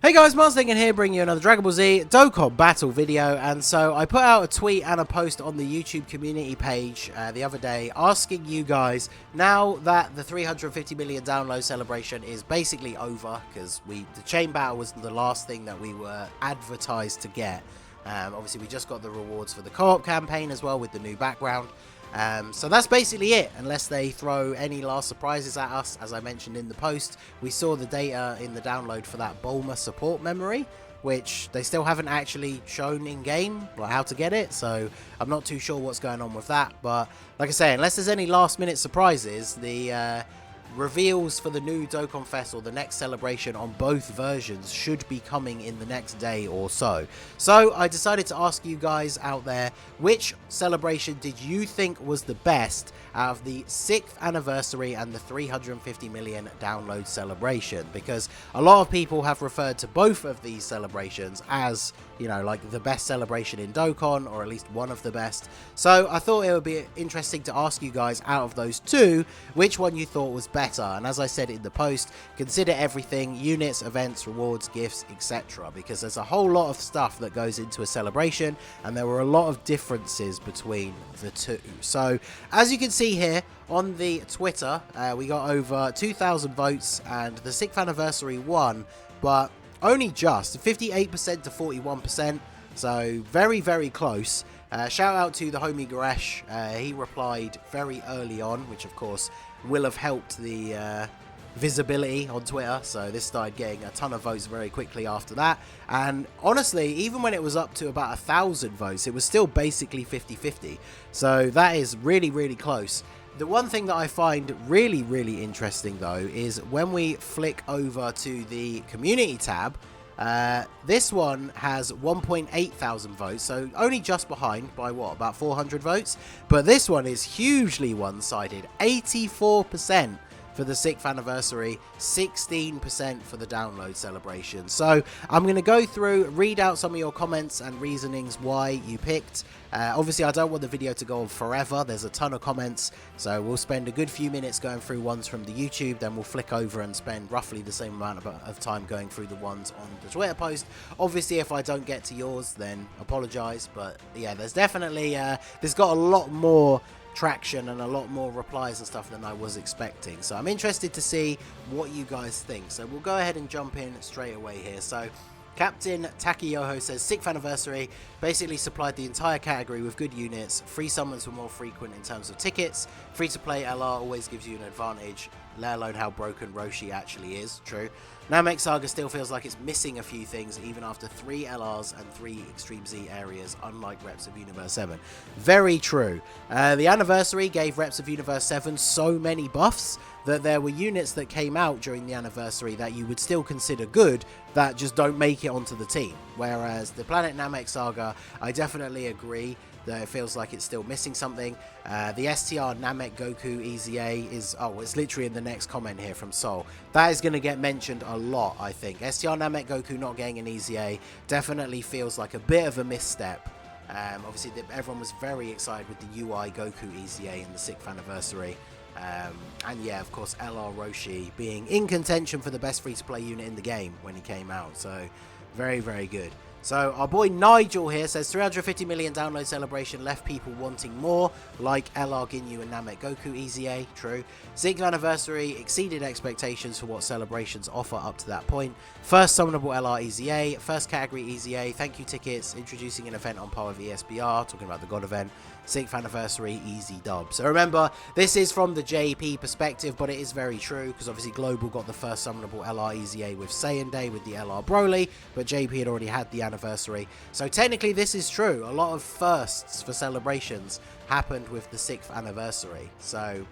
Hey guys, Marsling here bringing you another Dragon Ball Z Dokkan battle video, and so I put out a tweet and a post on the YouTube community page the other day asking you guys, now that the 350 million download celebration is basically over, because the chain battle was the last thing that we were advertised to get. Obviously we just got the rewards for the co-op campaign as well with the new background. So that's basically it, unless they throw any last surprises at us. As I mentioned in the post, we saw the data in the download for that Bulma support memory, which they still haven't actually shown in game, like how to get it, so I'm not too sure what's going on with that. But like I say, unless there's any last minute surprises, the reveals for the new Dokkan Fest or the next celebration on both versions should be coming in the next day or so. So I decided to ask you guys out there, which celebration did you think was the best out of the 6th anniversary and the 350 million download celebration? Because a lot of people have referred to both of these celebrations as, you know, like the best celebration in Dokkan, or at least one of the best. So I thought it would be interesting to ask you guys, out of those two, which one you thought was better. And as I said in the post, consider everything: units, events, rewards, gifts, etc. Because there's a whole lot of stuff that goes into a celebration, and there were a lot of differences between the two. So as you can see here on the Twitter, we got over 2,000 votes, and the 6th anniversary won, but only just 58% to 41%, so very, very close. Shout out to the homie Goresh. He replied very early on, which of course will have helped the visibility on Twitter, so this started getting a ton of votes very quickly after that. And honestly, even when it was up to about 1,000 votes, it was still basically 50-50, so that is really, really close. The one thing that I find really, really interesting though is when we flick over to the community tab, this one has 1.8 thousand votes, so only just behind by what, about 400 votes, but this one is hugely one-sided. 84% for the 6th anniversary, 16% for the download celebration. So I'm going to go through, read out some of your comments and reasonings why you picked. Obviously I don't want the video to go on forever, there's a ton of comments, so we'll spend a good few minutes going through ones from the YouTube, then we'll flick over and spend roughly the same amount of time going through the ones on the Twitter post. Obviously if I don't get to yours, then apologise, but yeah, there's definitely, there's got a lot more traction and a lot more replies and stuff than I was expecting, so I'm interested to see what you guys think. So we'll go ahead and jump in straight away here. So Captain Takiyoho says 6th anniversary basically supplied the entire category with good units. Free summons were more frequent in terms of tickets. Free to play LR always gives you an advantage, let alone how broken Roshi actually is. True. Namek Saga still feels like it's missing a few things even after 3 LRs and 3 Extreme Z areas, unlike Reps of Universe 7. Very true. The anniversary gave Reps of Universe 7 so many buffs that there were units that came out during the anniversary that you would still consider good that just don't make it onto the team. Whereas the Planet Namek Saga, I definitely agree that it feels like it's still missing something. The STR Namek Goku EZA is, oh, it's literally in the next comment here from Sol. That is going to get mentioned a lot, I think. STR Namek Goku not getting an EZA definitely feels like a bit of a misstep. Obviously, everyone was very excited with the UI Goku EZA in the 6th anniversary. And yeah, of course, LR Roshi being in contention for the best free-to-play unit in the game when he came out. So, very, very good. So our boy Nigel here says 350 million download celebration left people wanting more, like LR Ginyu and Namek Goku EZA. True. 6th anniversary exceeded expectations for what celebrations offer up to that point. First summonable LR EZA, first category EZA, thank you tickets, introducing an event on par with ESBR, talking about the God event. 6th anniversary, easy dub. So remember, this is from the JP perspective, but it is very true, because obviously Global got the first summonable LR EZA with Saiyan Day with the LR Broly, but JP had already had the anniversary. So technically this is true. A lot of firsts for celebrations happened with the 6th anniversary. So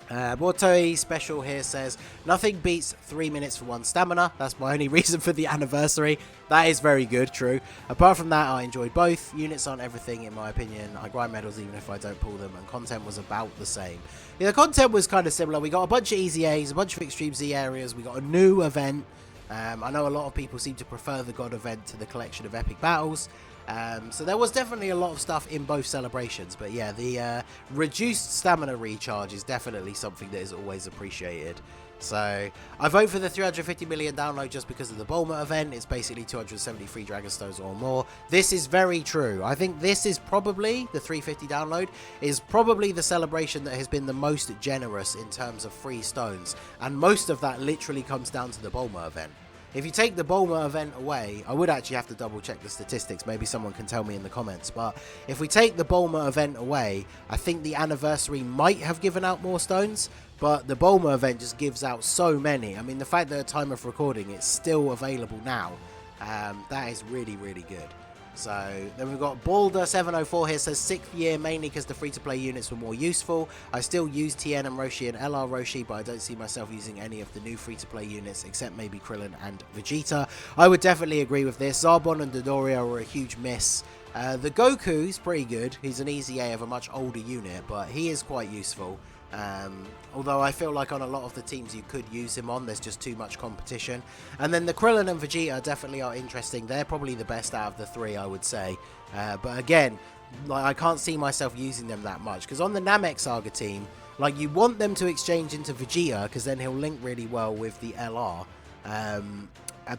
Mortoi Special here says, nothing beats 3 minutes for 1 stamina. That's my only reason for the anniversary. That is very good, true. Apart from that, I enjoyed both. Units aren't everything, in my opinion. I grind medals even if I don't pull them, and content was about the same. Yeah, the content was kind of similar. We got a bunch of EZAs, a bunch of Extreme Z areas. We got a new event. I know a lot of people seem to prefer the God event to the collection of epic battles. So there was definitely a lot of stuff in both celebrations, but yeah, the reduced stamina recharge is definitely something that is always appreciated. So I vote for the 350 million download just because of the Bulma event. It's basically 273 Dragonstones or more. This is very true. I think this is probably, the 350 download, is probably the celebration that has been the most generous in terms of free stones. And most of that literally comes down to the Bulma event. If you take the Bulma event away, I would actually have to double check the statistics. Maybe someone can tell me in the comments. But if we take the Bulma event away, I think the anniversary might have given out more stones. But the Bulma event just gives out so many. I mean, the fact that at time of recording, it's still available now. That is really, really good. So then we've got Balder704 here, says 6th year mainly because the free-to-play units were more useful. I still use TN and Roshi and LR Roshi, but I don't see myself using any of the new free-to-play units except maybe Krillin and Vegeta. I would definitely agree with this. Zarbon and Dodoria were a huge miss. The Goku is pretty good. He's an easy A of a much older unit, but he is quite useful. Although I feel like on a lot of the teams you could use him on, there's just too much competition. And then the Krillin and Vegeta definitely are interesting. They're probably the best out of the three, I would say. But again, like, I can't see myself using them that much. Because on the Namek Saga team, like, you want them to exchange into Vegeta, because then he'll link really well with the LR.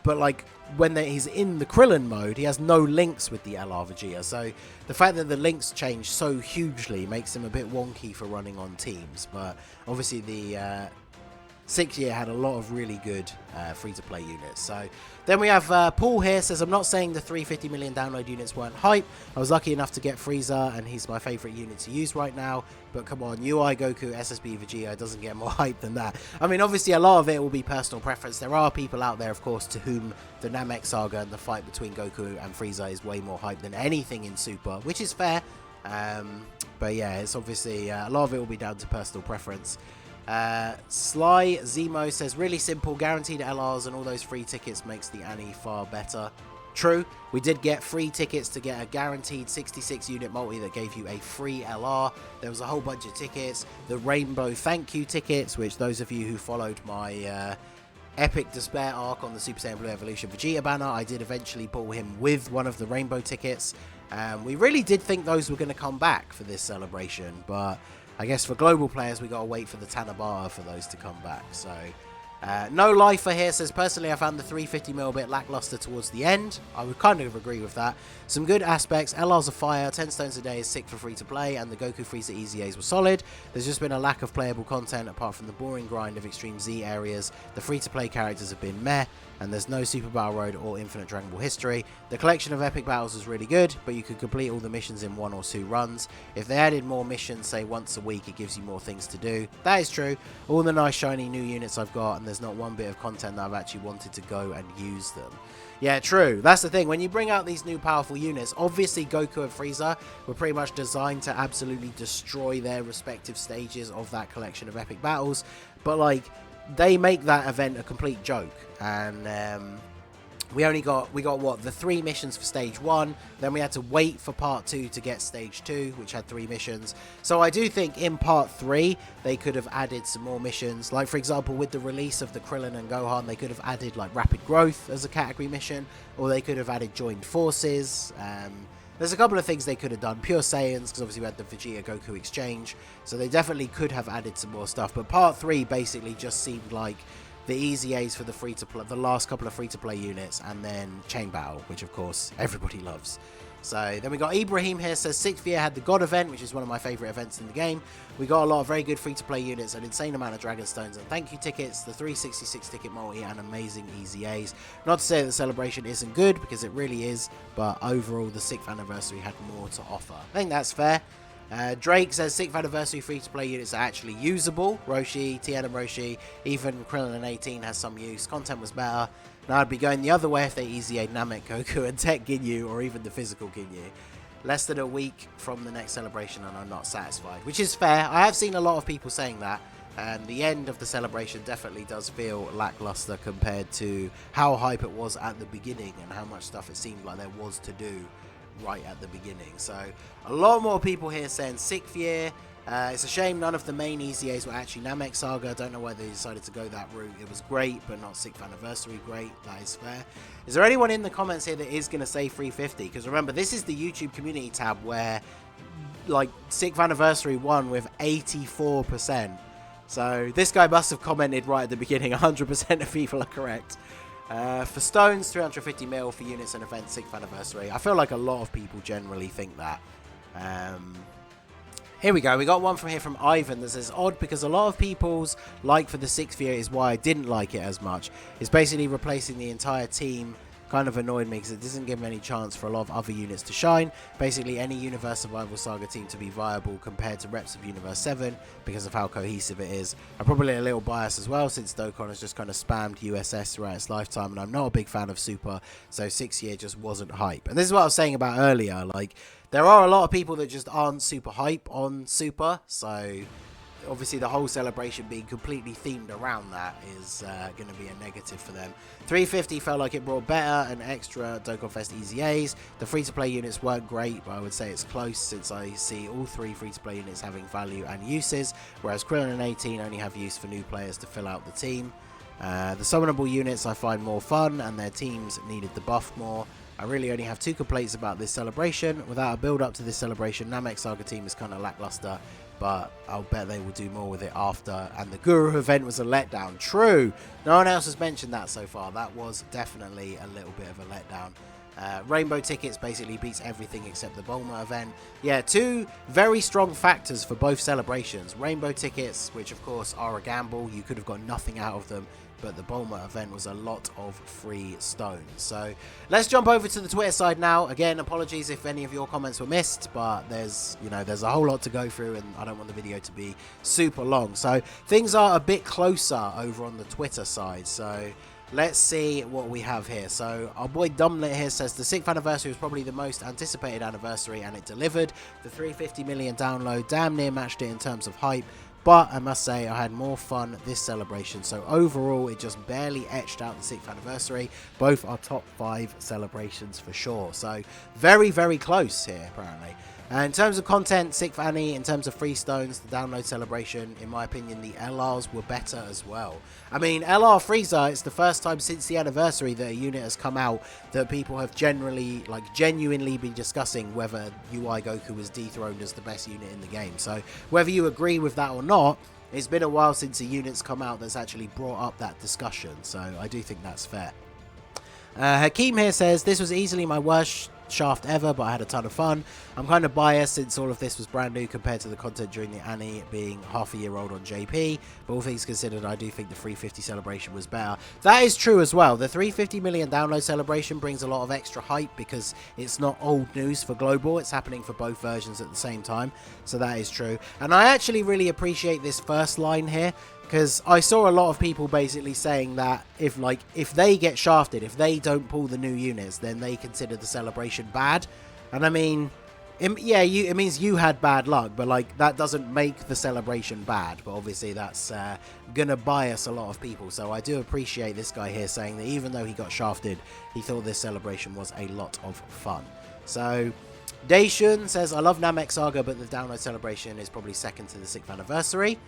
But like when he's in the Krillin mode, he has no links with the LR Vegeta. So the fact that the links change so hugely makes him a bit wonky for running on teams. But obviously the 6th year had a lot of really good free-to-play units. So then we have Paul here, says, I'm not saying the 350 million download units weren't hype. I was lucky enough to get Frieza, and he's my favourite unit to use right now. But come on, UI Goku, SSB Vegeta doesn't get more hype than that. I mean, obviously a lot of it will be personal preference. There are people out there, of course, to whom the Namek Saga and the fight between Goku and Frieza is way more hype than anything in Super, which is fair. But yeah, it's obviously a lot of it will be down to personal preference. Sly Zemo says, really simple, guaranteed LRs and all those free tickets makes the Annie far better. True, we did get free tickets to get a guaranteed 66 unit multi that gave you a free LR. There was a whole bunch of tickets, the rainbow thank you tickets, which those of you who followed my Epic Despair arc on the Super Saiyan Blue Evolution Vegeta banner, I did eventually pull him with one of the rainbow tickets. We really did think those were going to come back for this celebration, but I guess for global players, we got to wait for the Tanabata for those to come back. So, No Lifer here says, personally, I found the 350mm a bit lackluster towards the end. I would kind of agree with that. Some good aspects. LR's are fire, 10 stones a day is sick for free to play, and the Goku Frieza Easy A's were solid. There's just been a lack of playable content apart from the boring grind of Extreme Z areas. The free to play characters have been meh, and there's no Super Battle Road or Infinite Dragon Ball history. The collection of epic battles is really good, but you could complete all the missions in 1 or 2 runs. If they added more missions, say once a week, it gives you more things to do. That is true. All the nice shiny new units I've got, and there's not one bit of content that I've actually wanted to go and use them. Yeah, true. That's the thing. When you bring out these new powerful units, obviously Goku and Frieza were pretty much designed to absolutely destroy their respective stages of that collection of epic battles. But, like, they make that event a complete joke. And we got what, the 3 missions for stage 1, then we had to wait for part 2 to get stage 2, which had 3 missions. So I do think in part 3 they could have added some more missions, like for example with the release of the Krillin and Gohan, they could have added like rapid growth as a category mission, or they could have added joined forces. There's a couple of things they could have done. Pure Saiyans, because obviously we had the Vegeta Goku exchange, so they definitely could have added some more stuff. But part 3 basically just seemed like the easy A's for the free-to-play, the last couple of free-to-play units, and then Chain Battle, which of course everybody loves. So then we got Ibrahim here, says 6th year had the God event, which is one of my favourite events in the game. We got a lot of very good free-to-play units, an insane amount of Dragon Stones and thank you tickets, the 366 ticket multi, and amazing easy A's. Not to say that the celebration isn't good, because it really is, but overall the 6th anniversary had more to offer. I think that's fair. Drake says 6th anniversary free-to-play units are actually usable. Roshi, Tien and Roshi, even Krillin and 18 has some use. Content was better. Now I'd be going the other way if they easy aid Namek, Goku and Tech Ginyu, or even the physical Ginyu. Less than a week from the next celebration and I'm not satisfied, which is fair. I have seen a lot of people saying that, and the end of the celebration definitely does feel lackluster compared to how hype it was at the beginning and how much stuff it seemed like there was to do right at the beginning. So a lot more people here saying 6th year. It's a shame none of the main Easy A's were actually Namek Saga. I don't know why they decided to go that route. It was great, but not 6th anniversary great. That is fair. Is there anyone in the comments here that is going to say 350? Because remember, this is the YouTube community tab where like 6th anniversary won with 84%. So this guy must have commented right at the beginning. 100% of people are correct. For stones, 350 mil for units and events, 6th anniversary. I feel like a lot of people generally think that. Here we go. We got one from here from Ivan that says, odd because a lot of people's like for the 6th year is why I didn't like it as much. It's basically replacing the entire team. Kind of annoyed me because it doesn't give them any chance for a lot of other units to shine. Basically, any Universe Survival Saga team to be viable compared to reps of Universe 7 because of how cohesive it is. I'm probably a little biased as well since Dokkan has just kind of spammed USS throughout its lifetime, and I'm not a big fan of Super, so 6th year just wasn't hype. And this is what I was saying about earlier. Like, there are a lot of people that just aren't super hype on Super, so obviously the whole celebration being completely themed around that is going to be a negative for them. 350 felt like it brought better and extra Dokkan Fest EZAs. The free-to-play units weren't great, but I would say it's close since I see all 3 free-to-play units having value and uses, whereas Krillin and 18 only have use for new players to fill out the team. The summonable units I find more fun, and their teams needed the buff more. I really only have 2 complaints about this celebration. Without a build-up to this celebration, Namek Saga team is kind of lackluster, but I'll bet they will do more with it after. And the Guru event was a letdown. True. No one else has mentioned that so far. That was definitely a little bit of a letdown. Rainbow tickets basically beats everything except the Bulma event. Yeah, 2 very strong factors for both celebrations. Rainbow tickets, which of course are a gamble. You could have got nothing out of them. But the Bulma event was a lot of free stones. So let's jump over to the Twitter side now. Again, apologies if any of your comments were missed, but there's a whole lot to go through, and I don't want the video to be super long. So things are a bit closer over on the Twitter side. So let's see what we have here. So our boy Dumblet here says the 6th anniversary was probably the most anticipated anniversary, and it delivered. The 350 million download damn near matched it in terms of hype. But I must say I had more fun this celebration, so overall it just barely etched out the 6th anniversary. Both are top 5 celebrations for sure, so very, very close here apparently. In terms of content, 6th Annie, in terms of free stones, the download celebration, in my opinion, the LRs were better as well. I mean, LR Frieza, it's the first time since the anniversary that a unit has come out that people have genuinely been discussing whether UI Goku was dethroned as the best unit in the game. So whether you agree with that or not, it's been a while since a unit's come out that's actually brought up that discussion. So I do think that's fair. Hakeem here says, this was easily my worst shaft ever, but I had a ton of fun. I'm kind of biased since all of this was brand new compared to the content during the Annie being half a year old on JP, but all things considered, I do think the 350 celebration was better. That is true as well. The 350 million download celebration brings a lot of extra hype because it's not old news for global, it's happening for both versions at the same time, so that is true. And I actually really appreciate this first line here, because I saw a lot of people basically saying that if they get shafted, if they don't pull the new units, then they consider the celebration bad. And I mean, it means you had bad luck, but like that doesn't make the celebration bad. But obviously that's gonna bias a lot of people. So I do appreciate this guy here saying that even though he got shafted, he thought this celebration was a lot of fun. So Daishun says, I love Namek Saga, but the download celebration is probably second to the 6th anniversary.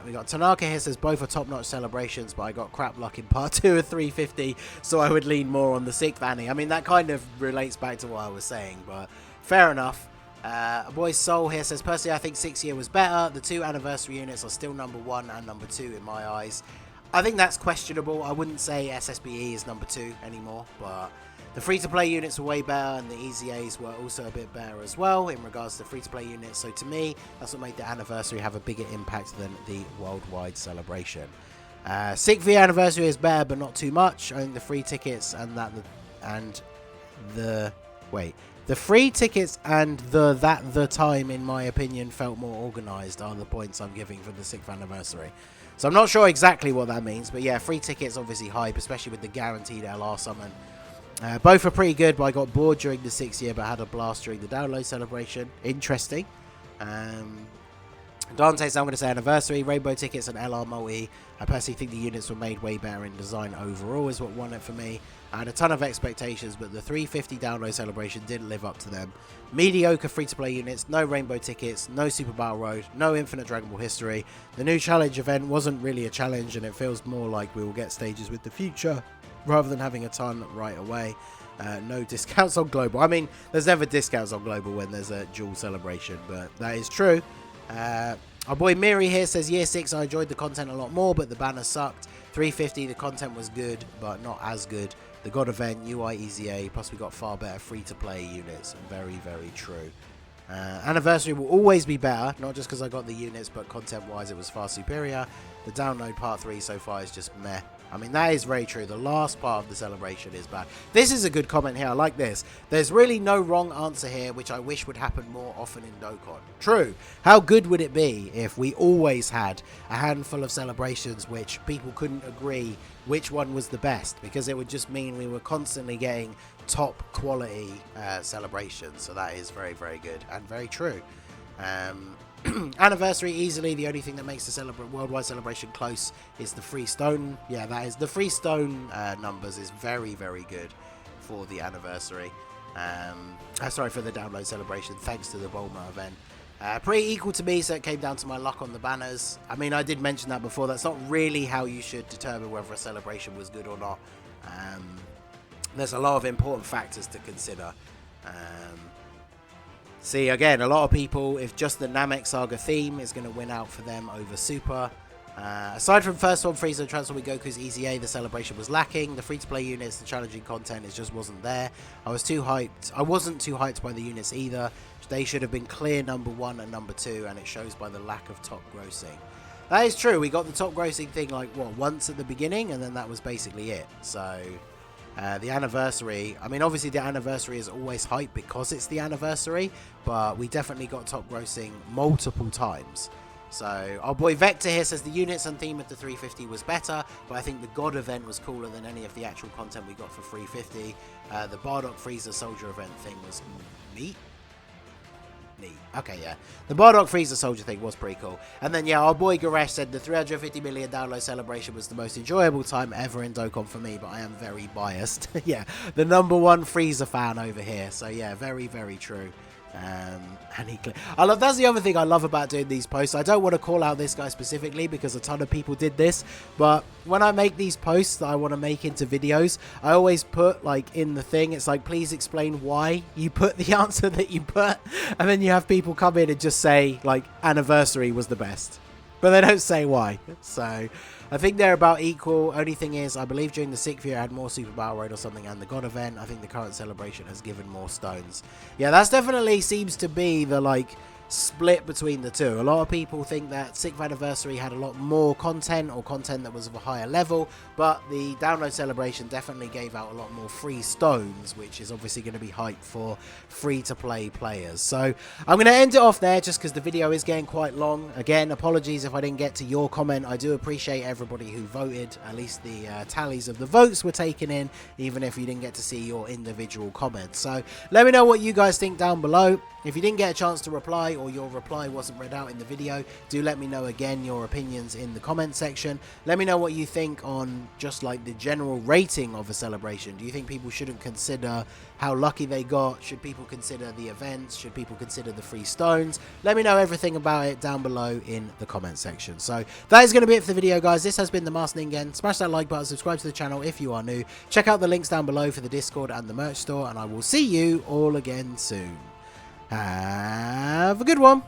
We got Tanaka here says both are top-notch celebrations, but I got crap luck in part 2 of 350, so I would lean more on the 6th Annie. I mean, that kind of relates back to what I was saying, but fair enough. A boy Soul here says, personally I think 6th year was better. The 2 anniversary units are still number 1 and number 2 in my eyes. I think that's questionable. I wouldn't say SSBE is number 2 anymore, but the free-to-play units were way better, and the EZAs were also a bit better as well in regards to free-to-play units. So to me, that's what made the anniversary have a bigger impact than the worldwide celebration. 6th year anniversary is better, but not too much. I think the free tickets and the free tickets and the time, in my opinion, felt more organised are the points I'm giving for the 6th anniversary. So I'm not sure exactly what that means, but yeah, free tickets obviously hype, especially with the guaranteed LR summon. Both are pretty good, but I got bored during the 6th year, but had a blast during the download celebration. Interesting. Dante's, I'm going to say anniversary, rainbow tickets and LR multi. I personally think the units were made way better in design overall is what won it for me. I had a ton of expectations, but the 350 download celebration didn't live up to them. Mediocre free-to-play units, no rainbow tickets, no Super Battle Road, no Infinite Dragon Ball history. The new challenge event wasn't really a challenge, and it feels more like we will get stages with the future rather than having a ton right away. No discounts on global. I mean, there's never discounts on global when there's a dual celebration, but that is true. Our boy Miri here says, Year 6, I enjoyed the content a lot more, but the banner sucked. 350, the content was good, but not as good. The God event, UI EZA, plus we got far better free-to-play units. Very, very true. Anniversary will always be better, not just because I got the units, but content-wise it was far superior. The download part 3 so far is just meh. I mean, that is very true. The last part of the celebration is bad. This is a good comment here. I like this. There's really no wrong answer here, which I wish would happen more often in Dokkan. True. How good would it be if we always had a handful of celebrations which people couldn't agree which one was the best? Because it would just mean we were constantly getting top quality celebrations. So that is very, very good and very true. Anniversary, easily the only thing that makes the worldwide celebration close is the free stone. Yeah, that is the free stone numbers is very, very good for the anniversary. Sorry, for the download celebration, thanks to the Bulma event. Pretty equal to me, so it came down to my luck on the banners. I mean, I did mention that before. That's not really how you should determine whether a celebration was good or not. There's a lot of important factors to consider. See, again, a lot of people, if just the Namek Saga theme is going to win out for them over Super. Aside from first one, Frieza Transform Goku's EZA, the celebration was lacking. The free-to-play units, the challenging content, it just wasn't there. I wasn't too hyped by the units either. They should have been clear number 1 and number 2, and it shows by the lack of top grossing. That is true. We got the top grossing thing, like, what, once at the beginning, and then that was basically it. So the anniversary, I mean, obviously the anniversary is always hype because it's the anniversary, but we definitely got top grossing multiple times. So our boy Vector here says the units and theme of the 350 was better, but I think the God event was cooler than any of the actual content we got for 350. The Bardock Frieza Soldier event thing was neat. Okay, yeah. The Bardock Frieza Soldier thing was pretty cool. And then, yeah, our boy Garesh said the 350 million download celebration was the most enjoyable time ever in Dokkan for me, but I am very biased. Yeah, the #1 Frieza fan over here. So, yeah, very, very true. That's the other thing I love about doing these posts. I don't want to call out this guy specifically because a ton of people did this, but when I make these posts that I want to make into videos, I always put, like, in the thing, it's like, please explain why you put the answer that you put, and then you have people come in and just say, like, anniversary was the best, but they don't say why. So I think they're about equal. Only thing is, I believe during the 6th year I had more Super Battle Road or something, and the God event, I think the current celebration has given more stones. Yeah, that's definitely seems to be the, like, split between the two. A lot of people think that 6th anniversary had a lot more content, or content that was of a higher level, but the download celebration definitely gave out a lot more free stones, which is obviously going to be hype for free-to-play players. So I'm going to end it off there just because the video is getting quite long. Again, apologies if I didn't get to your comment. I do appreciate everybody who voted. At least the tallies of the votes were taken in, even if you didn't get to see your individual comments. So let me know what you guys think down below. If you didn't get a chance to reply, or your reply wasn't read out in the video, do let me know again your opinions in the comment section. Let me know what you think on just like the general rating of a celebration. Do you think people shouldn't consider how lucky they got? Should people consider the events? Should people consider the free stones? Let me know everything about it down below in the comment section. So that is going to be it for the video, guys. This has been the Masked Ningen. Smash that like button, subscribe to the channel if you are new. Check out the links down below for the Discord and the merch store, and I will see you all again soon. Have a good one.